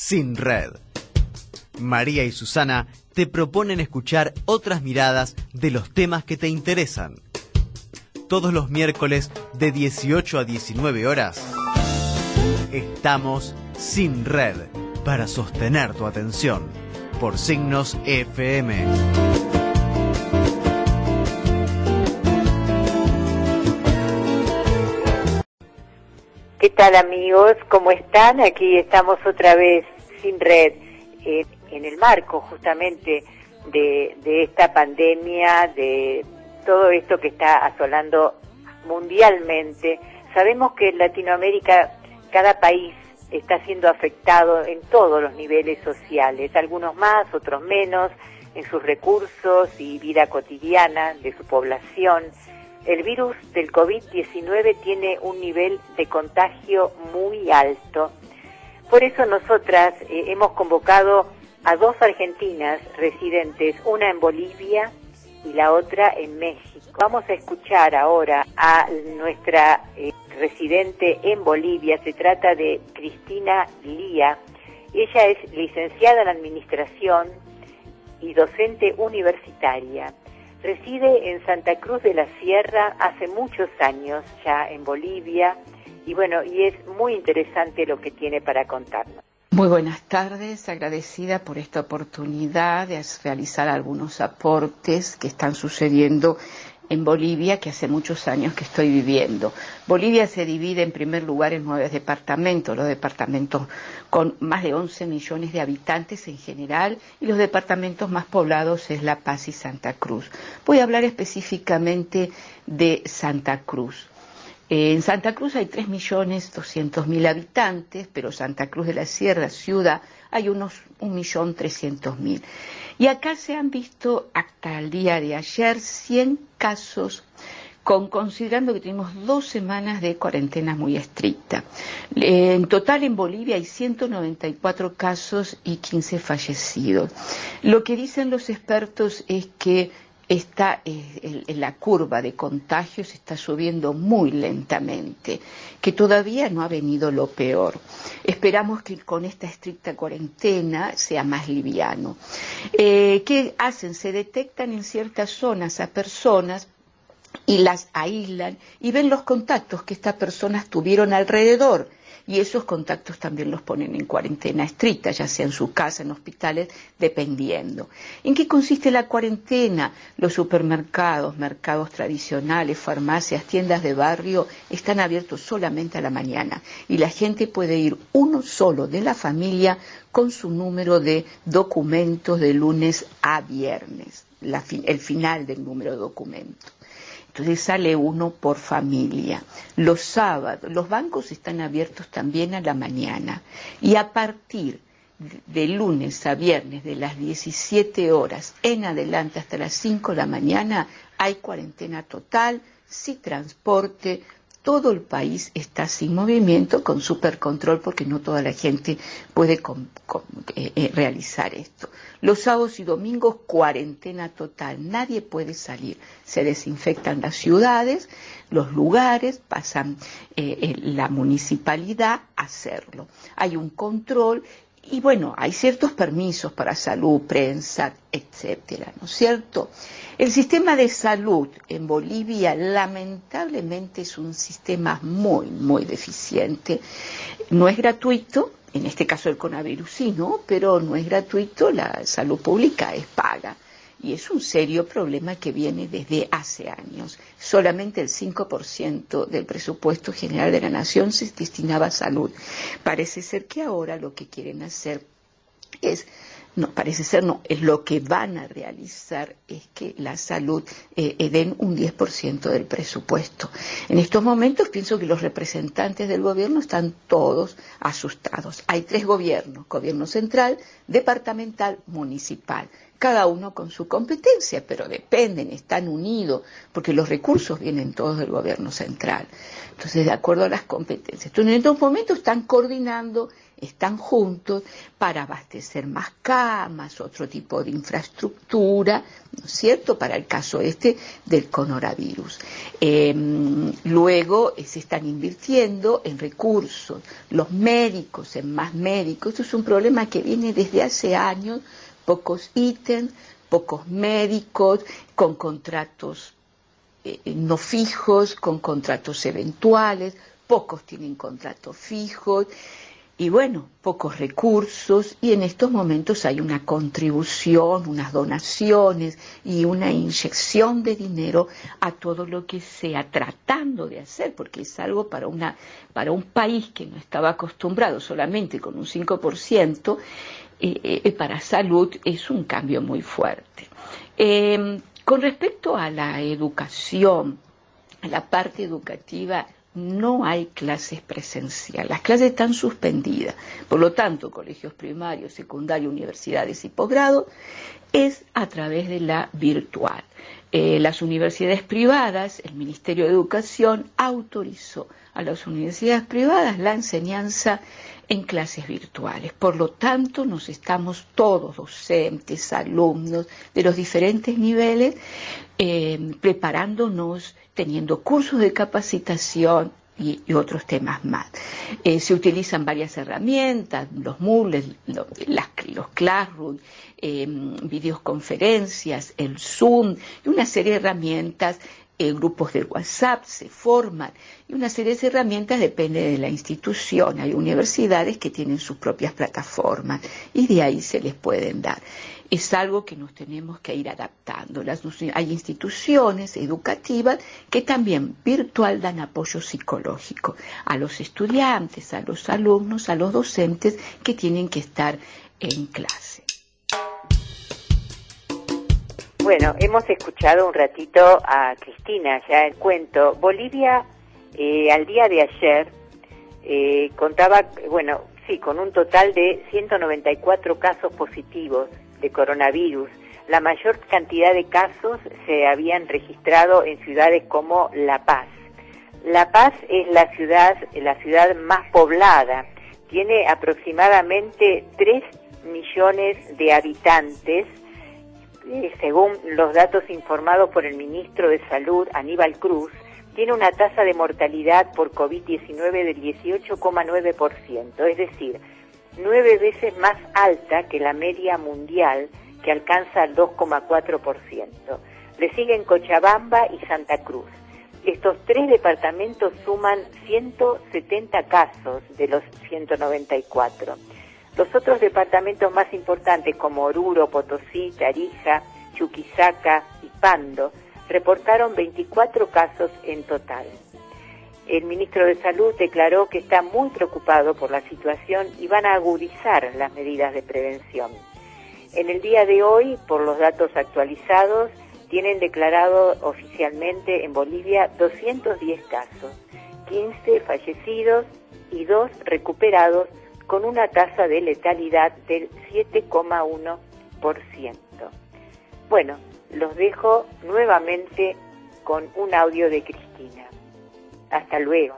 Sin Red. María y Susana te proponen escuchar otras miradas de los temas que te interesan. Todos los miércoles de 18 a 19 horas. Estamos Sin Red para sostener tu atención por Signos FM. ¿Qué tal, amigos? ¿Cómo están? Aquí estamos otra vez Sin Red, en el marco justamente de esta pandemia, de todo esto que está asolando mundialmente. Sabemos que en Latinoamérica cada país está siendo afectado en todos los niveles sociales, algunos más, otros menos, en sus recursos y vida cotidiana de su población. El virus del COVID-19 tiene un nivel de contagio muy alto. Por eso nosotras hemos convocado a dos argentinas residentes, una en Bolivia y la otra en México. Vamos a escuchar ahora a nuestra residente en Bolivia. Se trata de Cristina Lía. Ella es licenciada en Administración y docente universitaria. Reside en Santa Cruz de la Sierra hace muchos años ya en Bolivia y bueno, y es muy interesante lo que tiene para contarnos. Muy buenas tardes, agradecida por esta oportunidad de realizar algunos aportes que están sucediendo en Bolivia, que hace muchos años que estoy viviendo. Bolivia se divide en primer lugar en 9 departamentos, los departamentos con más de 11 millones de habitantes en general, y los departamentos más poblados es La Paz y Santa Cruz. Voy a hablar específicamente de Santa Cruz. En Santa Cruz hay 3.200.000 habitantes, pero Santa Cruz de la Sierra, ciudad, hay unos 1.300.000. Y acá se han visto hasta el día de ayer 100 casos, considerando que tenemos 2 semanas de cuarentena muy estricta. En total en Bolivia hay 194 casos y 15 fallecidos. Lo que dicen los expertos es que la curva de contagios está subiendo muy lentamente, que todavía no ha venido lo peor. Esperamos que con esta estricta cuarentena sea más liviano. ¿Qué hacen? Se detectan en ciertas zonas a personas y las aíslan y ven los contactos que estas personas tuvieron alrededor. Y esos contactos también los ponen en cuarentena estricta, ya sea en su casa, en hospitales, dependiendo. ¿En qué consiste la cuarentena? Los supermercados, mercados tradicionales, farmacias, tiendas de barrio están abiertos solamente a la mañana y la gente puede ir uno solo de la familia con su número de documentos de lunes a viernes, el final del número de documentos. Entonces sale uno por familia. Los sábados, los bancos están abiertos también a la mañana. Y a partir de lunes a viernes, de las 17 horas en adelante hasta las 5 de la mañana, hay cuarentena total, sin transporte. Todo el país está sin movimiento, con supercontrol, porque no toda la gente puede realizar esto. Los sábados y domingos, cuarentena total, nadie puede salir. Se desinfectan las ciudades, los lugares, pasan la municipalidad a hacerlo. Hay un control y bueno, hay ciertos permisos para salud, prensa, etcétera, ¿no es cierto? El sistema de salud en Bolivia lamentablemente es un sistema muy, muy deficiente. No es gratuito, en este caso el coronavirus sí, ¿no? Pero no es gratuito, la salud pública es paga. Y es un serio problema que viene desde hace años. Solamente el 5% del presupuesto general de la nación se destinaba a salud. Parece ser que ahora lo que quieren hacer es, es lo que van a realizar es que la salud den un 10% del presupuesto. En estos momentos pienso que los representantes del gobierno están todos asustados. Hay 3 gobiernos, gobierno central, departamental, municipal. Cada uno con su competencia, pero dependen, están unidos, porque los recursos vienen todos del gobierno central. Entonces, de acuerdo a las competencias. Entonces, en estos momentos están coordinando están juntos para abastecer más camas, otro tipo de infraestructura, ¿no es cierto?, para el caso del coronavirus. Luego se están invirtiendo en recursos, los médicos, en más médicos. Esto es un problema que viene desde hace años, pocos ítems, pocos médicos, con contratos no fijos, con contratos eventuales, pocos tienen contratos fijos y bueno, pocos recursos, y en estos momentos hay una contribución, unas donaciones y una inyección de dinero a todo lo que sea tratando de hacer, porque es algo para un país que no estaba acostumbrado solamente con un 5%, para salud es un cambio muy fuerte. Con respecto a la educación, a la parte educativa, no hay clases presenciales, las clases están suspendidas. Por lo tanto, colegios primarios, secundarios, universidades y posgrados es a través de la virtual. Las universidades privadas, el Ministerio de Educación autorizó a las universidades privadas la enseñanza en clases virtuales. Por lo tanto, nos estamos todos, docentes, alumnos de los diferentes niveles, preparándonos, teniendo cursos de capacitación y otros temas más. Se utilizan varias herramientas, los Moodle, los Classroom, videoconferencias, el Zoom, y una serie de herramientas. Grupos de WhatsApp se forman y una serie de herramientas depende de la institución. Hay universidades que tienen sus propias plataformas y de ahí se les pueden dar. Es algo que nos tenemos que ir adaptando. Hay instituciones educativas que también virtual dan apoyo psicológico a los estudiantes, a los alumnos, a los docentes que tienen que estar en clase. Bueno, hemos escuchado un ratito a Cristina ya el cuento. Bolivia al día de ayer contaba, bueno, sí, con un total de 194 casos positivos de coronavirus. La mayor cantidad de casos se habían registrado en ciudades como La Paz. La Paz es la ciudad más poblada. Tiene aproximadamente 3 millones de habitantes. Según los datos informados por el ministro de Salud, Aníbal Cruz, tiene una tasa de mortalidad por COVID-19 del 18,9%, es decir, 9 veces más alta que la media mundial, que alcanza el 2,4%. Le siguen Cochabamba y Santa Cruz. Estos 3 departamentos suman 170 casos de los 194. Los otros departamentos más importantes como Oruro, Potosí, Tarija, Chuquisaca y Pando reportaron 24 casos en total. El ministro de Salud declaró que está muy preocupado por la situación y van a agudizar las medidas de prevención. En el día de hoy, por los datos actualizados, tienen declarado oficialmente en Bolivia 210 casos, 15 fallecidos y 2 recuperados, con una tasa de letalidad del 7,1%. Bueno, los dejo nuevamente con un audio de Cristina. Hasta luego.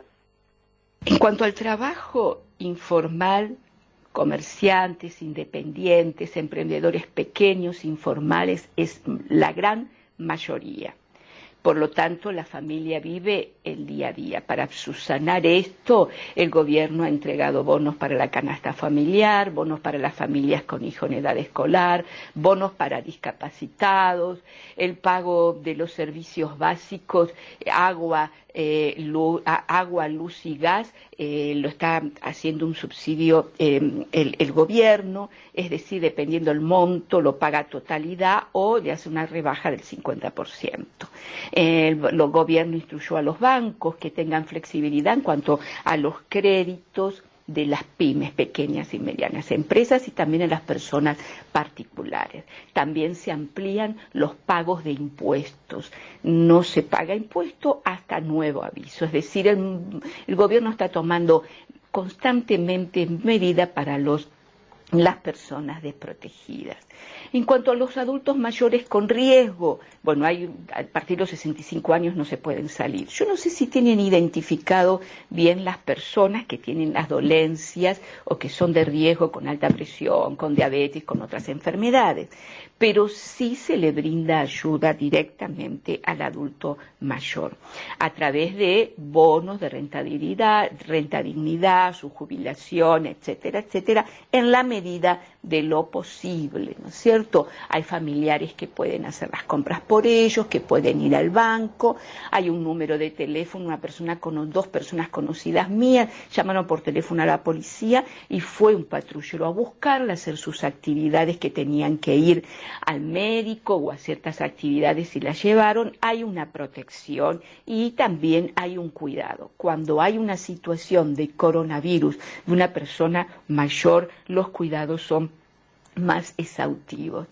En cuanto al trabajo informal, comerciantes, independientes, emprendedores pequeños, informales, es la gran mayoría. Por lo tanto, la familia vive el día a día. Para subsanar esto, el gobierno ha entregado bonos para la canasta familiar, bonos para las familias con hijos en edad escolar, bonos para discapacitados, el pago de los servicios básicos, agua, luz y gas, lo está haciendo un subsidio el gobierno, es decir, dependiendo del monto, lo paga a totalidad o le hace una rebaja del 50%. El gobierno instruyó a los bancos que tengan flexibilidad en cuanto a los créditos de las pymes, pequeñas y medianas empresas, y también a las personas particulares. También se amplían los pagos de impuestos. No se paga impuesto hasta nuevo aviso. Es decir, el gobierno está tomando constantemente medidas para los las personas desprotegidas. En cuanto a los adultos mayores con riesgo, bueno, a partir de los 65 años no se pueden salir. Yo no sé si tienen identificado bien las personas que tienen las dolencias o que son de riesgo con alta presión, con diabetes, con otras enfermedades, pero sí se le brinda ayuda directamente al adulto mayor a través de bonos de renta dignidad, su jubilación, etcétera, etcétera, en la medida de lo posible, ¿no es cierto? Hay familiares que pueden hacer las compras por ellos, que pueden ir al banco, hay un número de teléfono, dos personas conocidas mías llamaron por teléfono a la policía y fue un patrullero a buscarla, a hacer sus actividades que tenían que ir al médico o a ciertas actividades y la llevaron. Hay una protección y también hay un cuidado. Cuando hay una situación de coronavirus de una persona mayor, los cuidados son más exhaustivos.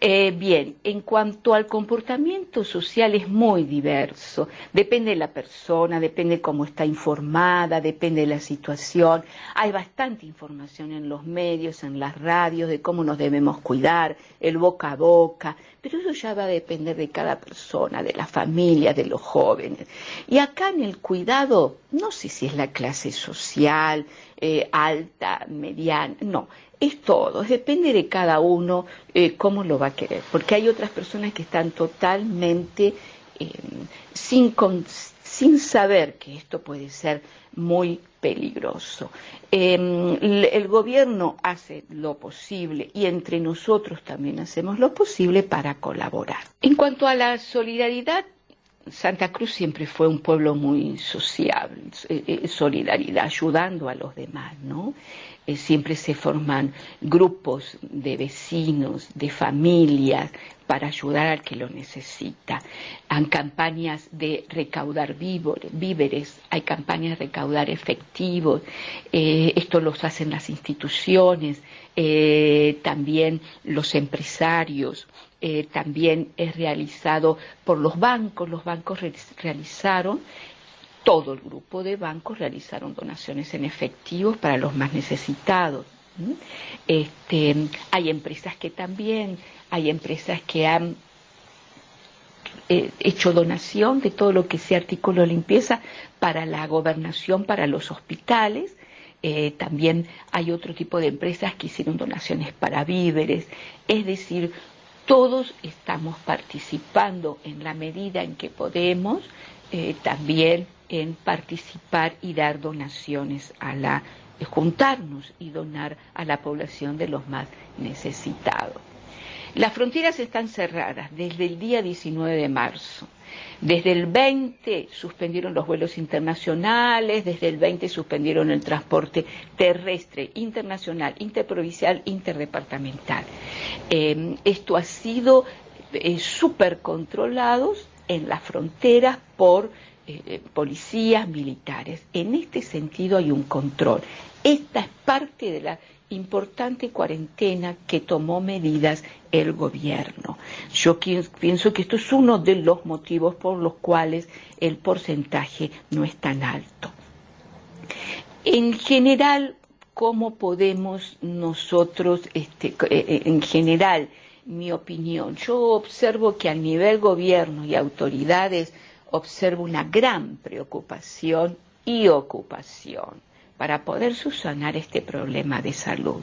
Bien, en cuanto al comportamiento social es muy diverso, depende de la persona, depende cómo está informada, depende de la situación. Hay bastante información en los medios, en las radios, de cómo nos debemos cuidar, el boca a boca, pero eso ya va a depender de cada persona, de la familia, de los jóvenes. Y acá en el cuidado, no sé si es la clase social, alta, mediana, no. Es todo, depende de cada uno cómo lo va a querer, porque hay otras personas que están totalmente sin saber que esto puede ser muy peligroso. El gobierno hace lo posible y entre nosotros también hacemos lo posible para colaborar. En cuanto a la solidaridad, Santa Cruz siempre fue un pueblo muy sociable, solidaridad, ayudando a los demás, ¿no? Siempre se forman grupos de vecinos, de familias, para ayudar al que lo necesita. Hay campañas de recaudar víveres, hay campañas de recaudar efectivos, esto los hacen las instituciones, también los empresarios, también es realizado por los bancos realizaron. Todo el grupo de bancos realizaron donaciones en efectivo para los más necesitados. Hay empresas que han hecho donación de todo lo que sea artículo de limpieza para la gobernación, para los hospitales. También hay otro tipo de empresas que hicieron donaciones para víveres. Es decir, todos estamos participando en la medida en que podemos, también en participar y dar donaciones juntarnos y donar a la población de los más necesitados. Las fronteras están cerradas desde el día 19 de marzo. Desde el 20 suspendieron los vuelos internacionales, desde el 20 suspendieron el transporte terrestre, internacional, interprovincial, interdepartamental. Esto ha sido súper controlados en las fronteras por policías militares. En este sentido hay un control. Esta es parte de la importante cuarentena que tomó medidas el gobierno. Yo pienso que esto es uno de los motivos por los cuales el porcentaje no es tan alto. En general, ¿cómo podemos nosotros, en general, mi opinión? Yo observo que a nivel gobierno y autoridades observo una gran preocupación y ocupación para poder subsanar este problema de salud.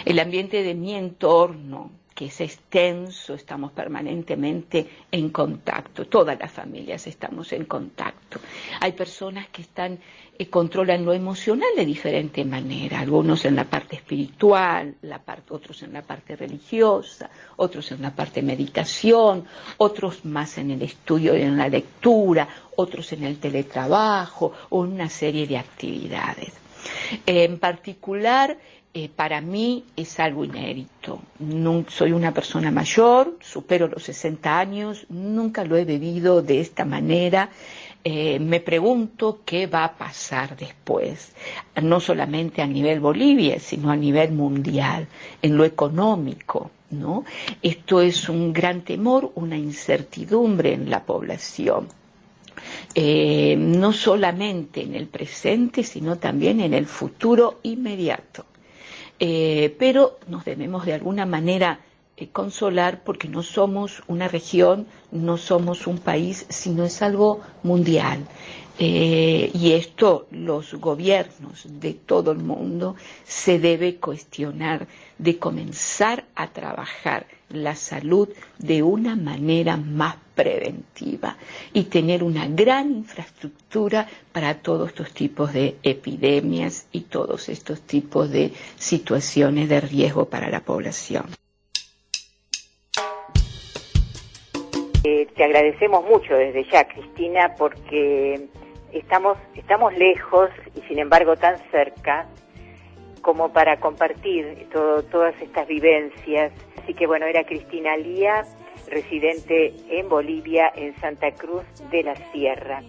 El ambiente de mi entorno, que es extenso, estamos permanentemente en contacto, todas las familias estamos en contacto. Hay personas que controlan lo emocional de diferente manera, algunos en la parte espiritual, otros en la parte religiosa, otros en la parte meditación, otros más en el estudio y en la lectura, otros en el teletrabajo o en una serie de actividades. En particular, para mí es algo inédito. Soy una persona mayor, supero los 60 años, nunca lo he vivido de esta manera. Me pregunto qué va a pasar después, no solamente a nivel Bolivia, sino a nivel mundial, en lo económico, ¿no? Esto es un gran temor, una incertidumbre en la población. No solamente en el presente, sino también en el futuro inmediato. pero nos debemos de alguna manera consolar porque no somos una región, no somos un país, sino es algo mundial. Y esto los gobiernos de todo el mundo se debe cuestionar, de comenzar a trabajar la salud de una manera más preventiva y tener una gran infraestructura para todos estos tipos de epidemias y todos estos tipos de situaciones de riesgo para la población. Te agradecemos mucho desde ya, Cristina, porque estamos lejos y sin embargo tan cerca como para compartir todas estas vivencias. Así que bueno, era Cristina Lía, residente en Bolivia, en Santa Cruz de la Sierra.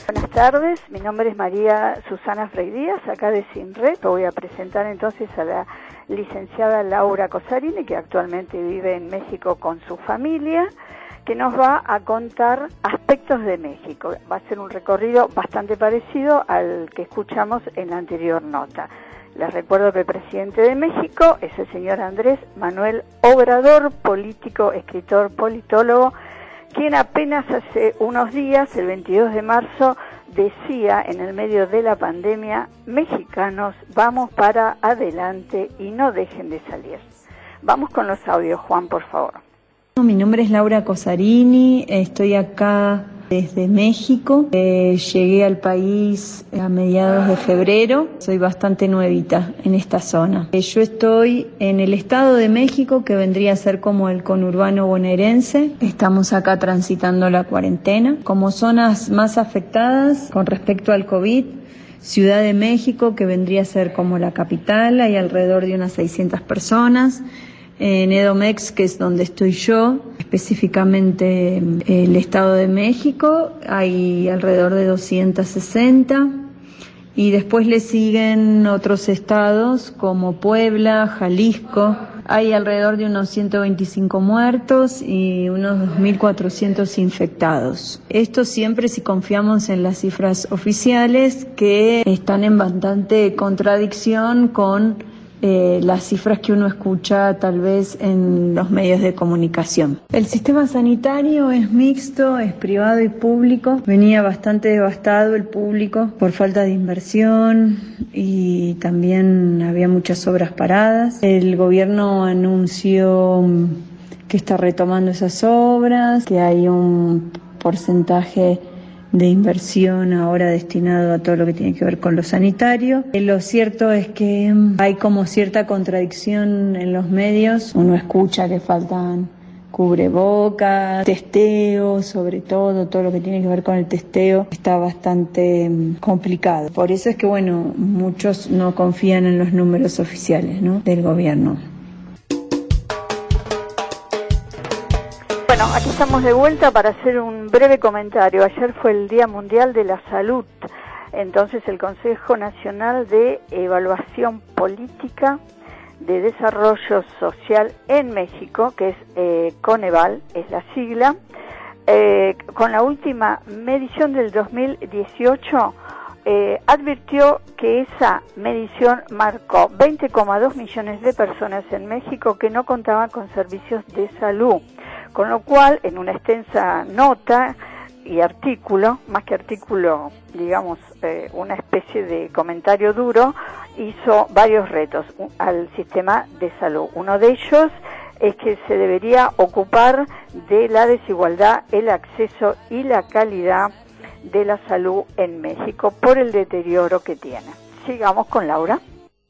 Buenas tardes, mi nombre es María Susana Frey Díaz, acá de Sinred. Voy a presentar entonces a la licenciada Laura Cosarini, que actualmente vive en México con su familia, que nos va a contar aspectos de México. Va a ser un recorrido bastante parecido al que escuchamos en la anterior nota. Les recuerdo que el presidente de México es el señor Andrés Manuel Obrador, político, escritor, politólogo, quien apenas hace unos días, el 22 de marzo, decía en el medio de la pandemia: mexicanos, vamos para adelante y no dejen de salir. Vamos con los audios, Juan, por favor. Mi nombre es Laura Cosarini, estoy acá desde México. Llegué al país a mediados de febrero, soy bastante nuevita en esta zona. Yo estoy en el Estado de México, que vendría a ser como el conurbano bonaerense. Estamos acá transitando la cuarentena. Como zonas más afectadas con respecto al COVID, Ciudad de México, que vendría a ser como la capital, hay alrededor de unas 600 personas. En Edomex, que es donde estoy yo, específicamente el Estado de México, hay alrededor de 260, y después le siguen otros estados como Puebla, Jalisco. Hay alrededor de unos 125 muertos y unos 2.400 infectados. Esto siempre si confiamos en las cifras oficiales, que están en bastante contradicción con las cifras que uno escucha tal vez en los medios de comunicación. El sistema sanitario es mixto, es privado y público. Venía bastante devastado el público por falta de inversión y también había muchas obras paradas. El gobierno anunció que está retomando esas obras, que hay un porcentaje de inversión ahora destinado a todo lo que tiene que ver con lo sanitario. Lo cierto es que hay como cierta contradicción en los medios. Uno escucha que faltan cubrebocas, testeo, sobre todo lo que tiene que ver con el testeo está bastante complicado. Por eso es que bueno, muchos no confían en los números oficiales, ¿no?, del gobierno. Bueno, aquí estamos de vuelta para hacer un breve comentario. Ayer fue el Día Mundial de la Salud. Entonces el Consejo Nacional de Evaluación Política de Desarrollo Social en México, que es Coneval, es la sigla, con la última medición del 2018, advirtió que esa medición marcó 20,2 millones de personas en México que no contaban con servicios de salud. Con lo cual, en una extensa nota y artículo, más que artículo, digamos, una especie de comentario duro, hizo varios retos al sistema de salud. Uno de ellos es que se debería ocupar de la desigualdad, el acceso y la calidad de la salud en México por el deterioro que tiene. Sigamos con Laura.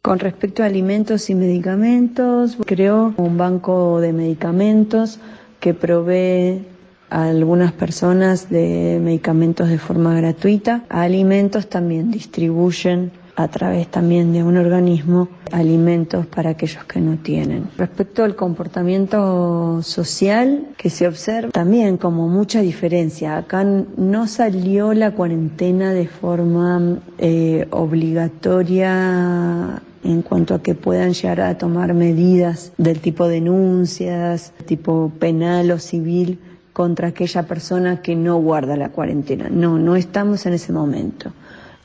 Con respecto a alimentos y medicamentos, creó un banco de medicamentos que provee a algunas personas de medicamentos de forma gratuita. Alimentos también distribuyen a través también de un organismo alimentos para aquellos que no tienen. Respecto al comportamiento social que se observa, también como mucha diferencia. Acá no salió la cuarentena de forma obligatoria en cuanto a que puedan llegar a tomar medidas del tipo denuncias, tipo penal o civil contra aquella persona que no guarda la cuarentena. No estamos en ese momento.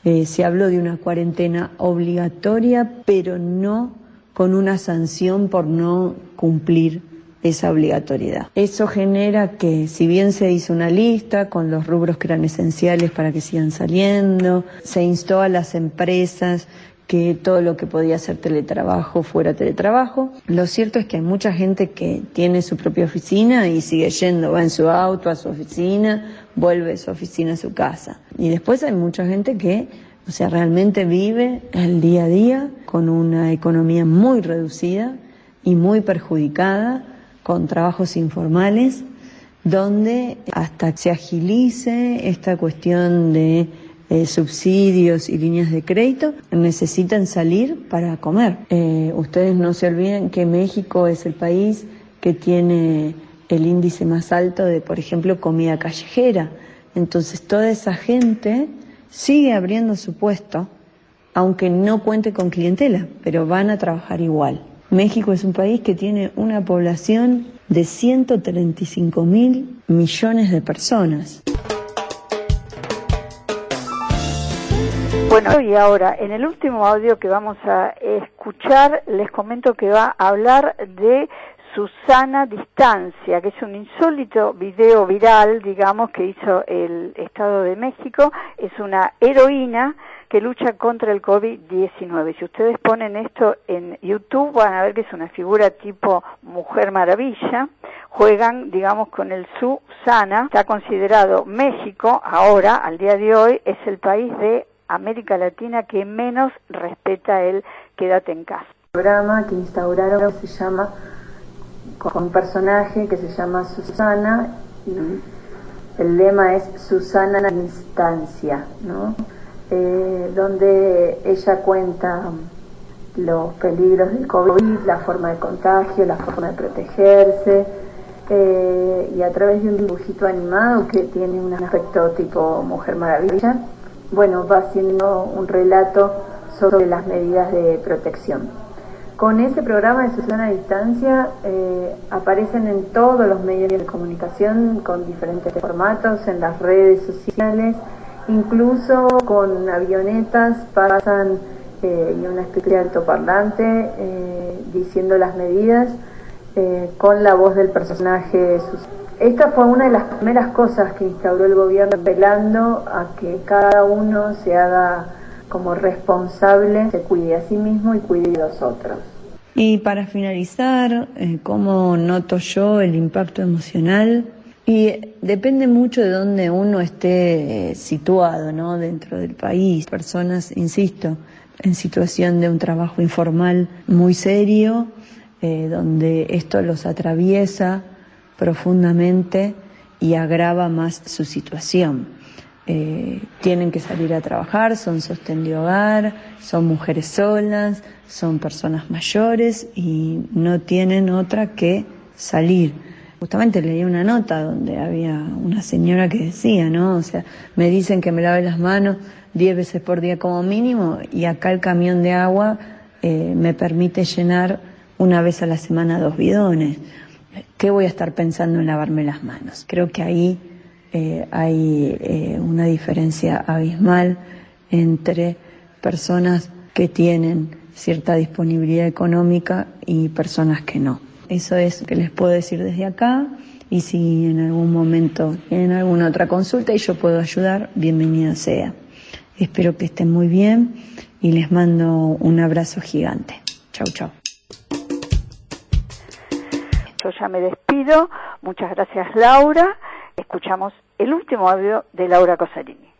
Se habló de una cuarentena obligatoria, pero no con una sanción por no cumplir esa obligatoriedad. Eso genera que, si bien se hizo una lista con los rubros que eran esenciales para que sigan saliendo, se instó a las empresas que todo lo que podía ser teletrabajo fuera teletrabajo. Lo cierto es que hay mucha gente que tiene su propia oficina y sigue yendo, va en su auto a su oficina, vuelve de su oficina a su casa. Y después hay mucha gente que, realmente vive el día a día con una economía muy reducida y muy perjudicada, con trabajos informales, donde hasta se agilice esta cuestión de subsidios y líneas de crédito, necesitan salir para comer. Ustedes no se olviden que México es el país que tiene el índice más alto de, por ejemplo, comida callejera. Entonces toda esa gente sigue abriendo su puesto, aunque no cuente con clientela, pero van a trabajar igual. México es un país que tiene una población de 135.000 millones de personas. Bueno, y ahora, en el último audio que vamos a escuchar, les comento que va a hablar de Susana Distancia, que es un insólito video viral, digamos, que hizo el Estado de México. Es una heroína que lucha contra el COVID-19. Si ustedes ponen esto en YouTube, van a ver que es una figura tipo Mujer Maravilla. Juegan, digamos, con el Susana. Está considerado México, ahora, al día de hoy, es el país de América Latina que menos respeta el quédate en casa. El programa que instauraron se llama, con un personaje que se llama Susana, y el lema es Susana Distancia, ¿no? Donde ella cuenta los peligros del COVID, la forma de contagio, la forma de protegerse, y a través de un dibujito animado que tiene un aspecto tipo Mujer Maravilla, bueno, va haciendo un relato sobre las medidas de protección. Con ese programa de Susana a Distancia aparecen en todos los medios de comunicación con diferentes formatos, en las redes sociales, incluso con avionetas pasan y una especie de altoparlante diciendo las medidas con la voz del personaje Susana. Esta fue una de las primeras cosas que instauró el gobierno, apelando a que cada uno se haga como responsable, se cuide a sí mismo y cuide a los otros. Y para finalizar, ¿cómo noto yo el impacto emocional? Y depende mucho de dónde uno esté situado, ¿no? Dentro del país. Personas, insisto, en situación de un trabajo informal muy serio, donde esto los atraviesa profundamente y agrava más su situación. Tienen que salir a trabajar, son sostén de hogar, son mujeres solas, son personas mayores y no tienen otra que salir. Justamente leí una nota donde había una señora que decía, ¿no? Me dicen que me lave las manos 10 veces por día como mínimo y acá el camión de agua me permite llenar una vez a la semana 2 bidones. ¿Qué voy a estar pensando en lavarme las manos? Creo que ahí hay una diferencia abismal entre personas que tienen cierta disponibilidad económica y personas que no. Eso es lo que les puedo decir desde acá, y si en algún momento tienen alguna otra consulta y yo puedo ayudar, bienvenida sea. Espero que estén muy bien y les mando un abrazo gigante. Chau, chau. Yo ya me despido. Muchas gracias, Laura. Escuchamos el último audio de Laura Cosarini.